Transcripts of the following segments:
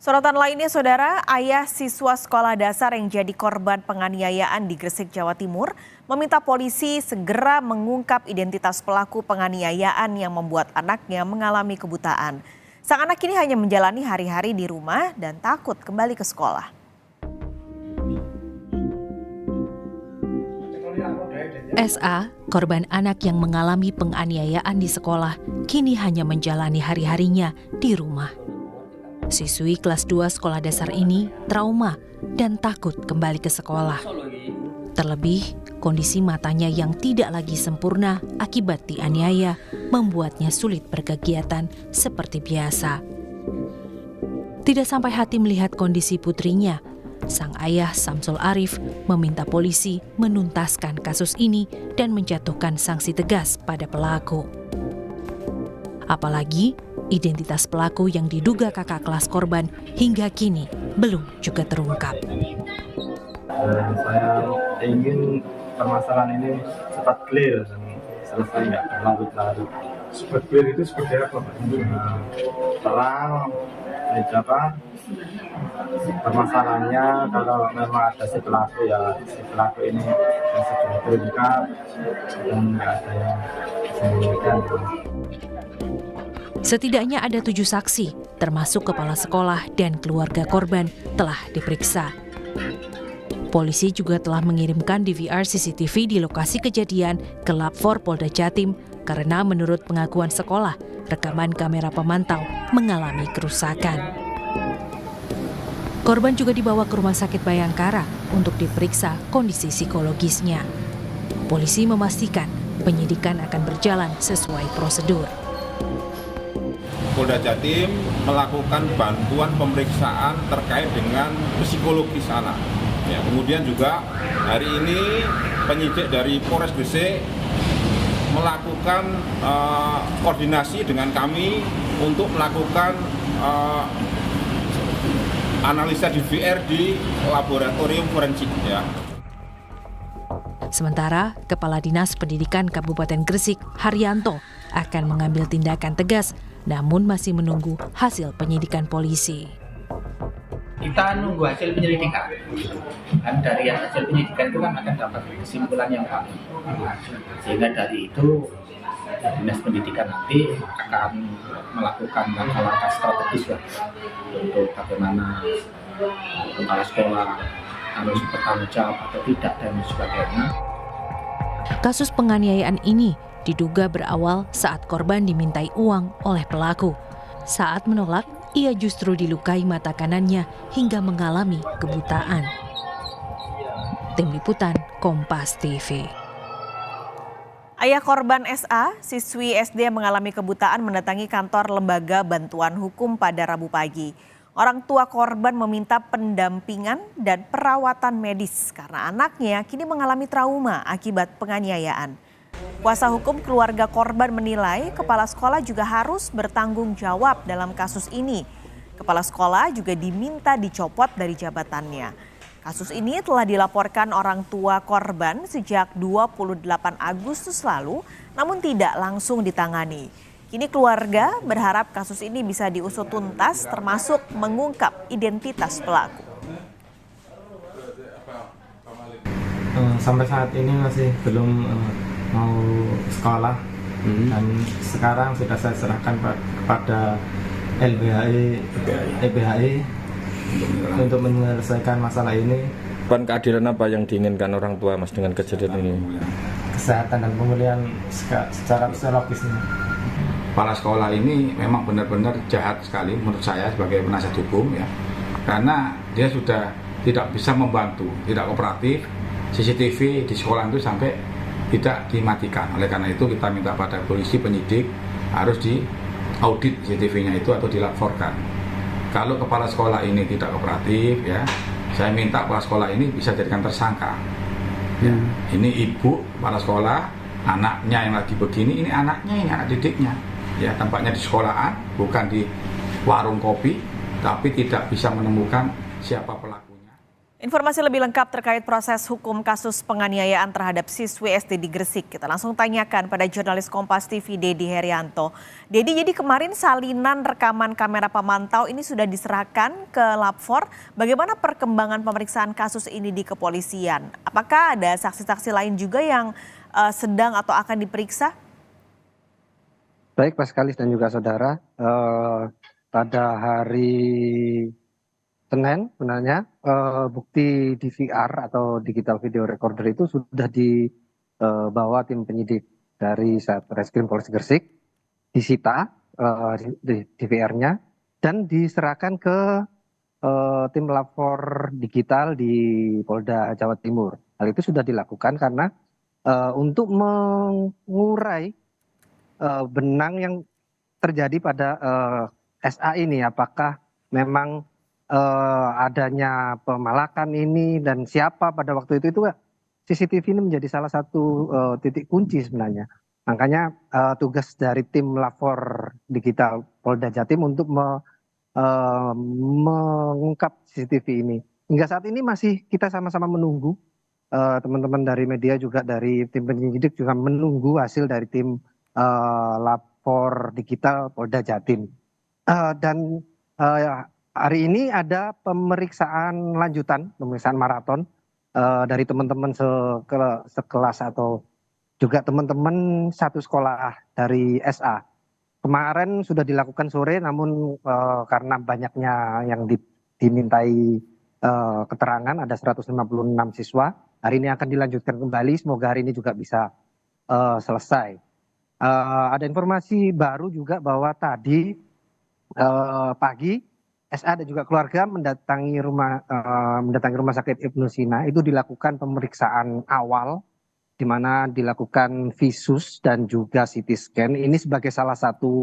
Sorotan lainnya, Saudara, ayah siswa sekolah dasar yang jadi korban penganiayaan di Gresik, Jawa Timur, meminta polisi segera mengungkap identitas pelaku penganiayaan yang membuat anaknya mengalami kebutaan. Sang anak kini hanya menjalani hari-hari di rumah dan takut kembali ke sekolah. SA, korban anak yang mengalami penganiayaan di sekolah, kini hanya menjalani hari-harinya di rumah. Siswi kelas 2 sekolah dasar ini trauma dan takut kembali ke sekolah. Terlebih, kondisi matanya yang tidak lagi sempurna akibat dianiaya membuatnya sulit berkegiatan seperti biasa. Tidak sampai hati melihat kondisi putrinya, sang ayah Samsul Arif meminta polisi menuntaskan kasus ini dan menjatuhkan sanksi tegas pada pelaku. Apalagi identitas pelaku yang diduga kakak kelas korban hingga kini belum juga terungkap. Saya ingin permasalahan ini cepat clear dan selesai, nggak berlarut-larut. Cepat clear itu seperti apa, Pak? Terang, permasalahannya kalau memang ada si pelaku ini yang sudah terungkap dan nggak ada yang disembunyikan. Setidaknya ada 7 saksi, termasuk kepala sekolah dan keluarga korban, telah diperiksa. Polisi juga telah mengirimkan DVR CCTV di lokasi kejadian ke Lab 4 Polda Jatim karena menurut pengakuan sekolah, rekaman kamera pemantau mengalami kerusakan. Korban juga dibawa ke Rumah Sakit Bayangkara untuk diperiksa kondisi psikologisnya. Polisi memastikan penyidikan akan berjalan sesuai prosedur. Polda Jatim melakukan bantuan pemeriksaan terkait dengan psikologis anak. Ya, kemudian juga hari ini penyidik dari Polres Gresik melakukan koordinasi dengan kami untuk melakukan analisa DVR di laboratorium forensik. Ya. Sementara, Kepala Dinas Pendidikan Kabupaten Gresik, Haryanto, akan mengambil tindakan tegas, namun masih menunggu hasil penyidikan polisi. Kita nunggu hasil penyelidikan. Dan dari hasil penyelidikan itu kan akan dapat kesimpulan yang valid. Sehingga dari itu Dinas Pendidikan nanti akan melakukan langkah-langkah strategis lah untuk bagaimana kepala sekolah harus bertanggung jawab atau tidak dan sebagainya. Kasus penganiayaan ini diduga berawal saat korban dimintai uang oleh pelaku. Saat menolak, ia justru dilukai mata kanannya hingga mengalami kebutaan. Tim Liputan Kompas TV. Ayah korban SA, siswi SD yang mengalami kebutaan mendatangi kantor Lembaga Bantuan Hukum pada Rabu pagi. Orang tua korban meminta pendampingan dan perawatan medis karena anaknya kini mengalami trauma akibat penganiayaan. Kuasa hukum keluarga korban menilai kepala sekolah juga harus bertanggung jawab dalam kasus ini. Kepala sekolah juga diminta dicopot dari jabatannya. Kasus ini telah dilaporkan orang tua korban sejak 28 Agustus lalu, namun tidak langsung ditangani. Kini keluarga berharap kasus ini bisa diusut tuntas, termasuk mengungkap identitas pelaku. Sampai saat ini masih belum mau sekolah dan sekarang sudah saya serahkan kepada LBHI untuk menyelesaikan masalah ini. Keadilan apa yang diinginkan orang tua, Mas, dengan kejadian ini? Kesehatan dan pemulihan secara psikologisnya. Kepala sekolah ini memang benar-benar jahat sekali menurut saya sebagai penasihat hukum, ya, karena dia sudah tidak bisa membantu, tidak kooperatif. CCTV di sekolah itu sampai tidak dimatikan. Oleh karena itu kita minta pada polisi penyidik harus diaudit CCTV-nya itu atau dilaporkan. Kalau kepala sekolah ini tidak kooperatif, ya, saya minta kepala sekolah ini bisa jadikan tersangka. Ya, ini ibu kepala sekolah, anaknya yang lagi begini, ini anaknya, ini anak didiknya. Ya, tampaknya di sekolahan, bukan di warung kopi, tapi tidak bisa menemukan siapa pelakunya. Informasi lebih lengkap terkait proses hukum kasus penganiayaan terhadap siswi SD di Gresik. Kita langsung tanyakan pada jurnalis Kompas TV Dedi Herianto. Dedi, jadi kemarin salinan rekaman kamera pemantau ini sudah diserahkan ke Lab 4. Bagaimana perkembangan pemeriksaan kasus ini di kepolisian? Apakah ada saksi-saksi lain juga yang sedang atau akan diperiksa? Baik, Pak Skalis dan juga saudara, pada hari Senin sebenarnya bukti DVR atau digital video recorder itu sudah dibawa tim penyidik dari Satreskrim Polres Gresik, disita DVR-nya dan diserahkan ke tim lapor digital di Polda Jawa Timur. Hal itu sudah dilakukan karena untuk mengurai benang yang terjadi pada SA ini, apakah memang adanya pemalakan ini dan siapa pada waktu itu CCTV ini menjadi salah satu titik kunci sebenarnya. Makanya tugas dari tim lapor digital Polda Jatim untuk mengungkap CCTV ini. Hingga saat ini masih kita sama-sama menunggu, teman-teman dari media juga dari tim penyidik juga menunggu hasil dari tim lapor digital Polda Jatim. Dan hari ini ada pemeriksaan lanjutan, pemeriksaan maraton dari teman-teman sekelas atau juga teman-teman satu sekolah dari SA. Kemarin sudah dilakukan sore, namun karena banyaknya yang dimintai keterangan, ada 156 siswa. Hari ini akan dilanjutkan kembali, semoga hari ini juga bisa selesai. Ada informasi baru juga bahwa tadi pagi SA dan juga keluarga mendatangi rumah sakit Ibnu Sina. Itu dilakukan pemeriksaan awal, di mana dilakukan visus dan juga CT scan. Ini sebagai salah satu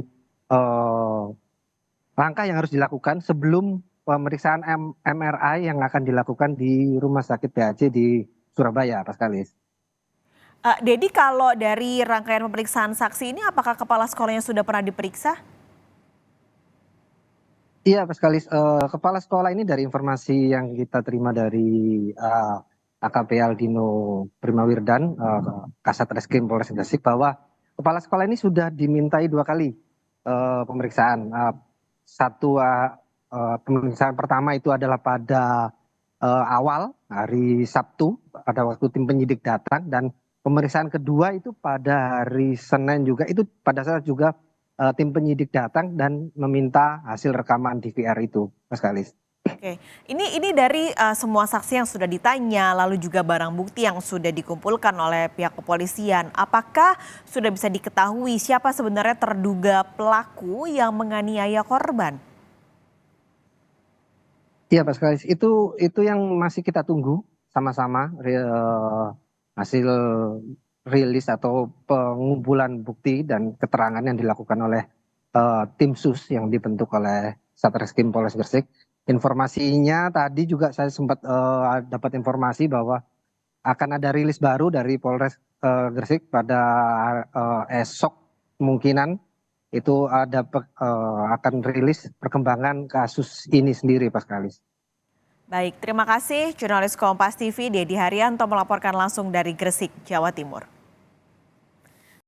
langkah yang harus dilakukan sebelum pemeriksaan MRI yang akan dilakukan di Rumah Sakit PAJ di Surabaya, Pak Skalis. Dedi, kalau dari rangkaian pemeriksaan saksi ini, apakah kepala sekolahnya sudah pernah diperiksa? Iya, Pak Skalis, kepala sekolah ini dari informasi yang kita terima dari AKP Aldino Primawirdan, Kasat Reskrim Polres Gresik, bahwa kepala sekolah ini sudah dimintai 2 kali pemeriksaan. Satu pemeriksaan pertama itu adalah pada awal hari Sabtu, pada waktu tim penyidik datang, dan pemeriksaan kedua itu pada hari Senin juga, itu pada saat juga tim penyidik datang dan meminta hasil rekaman DVR itu, Mas Kalis. Oke, ini dari semua saksi yang sudah ditanya, lalu juga barang bukti yang sudah dikumpulkan oleh pihak kepolisian. Apakah sudah bisa diketahui siapa sebenarnya terduga pelaku yang menganiaya korban? Iya, Mas Kalis, itu yang masih kita tunggu sama-sama hasil rilis atau pengumpulan bukti dan keterangan yang dilakukan oleh tim sus yang dibentuk oleh Satreskrim Polres Gresik. Informasinya tadi juga saya sempat dapat informasi bahwa akan ada rilis baru dari Polres Gresik pada esok kemungkinan itu akan rilis perkembangan kasus ini sendiri, Pak Skalis. Baik, terima kasih jurnalis Kompas TV Dedi Haryanto melaporkan langsung dari Gresik, Jawa Timur.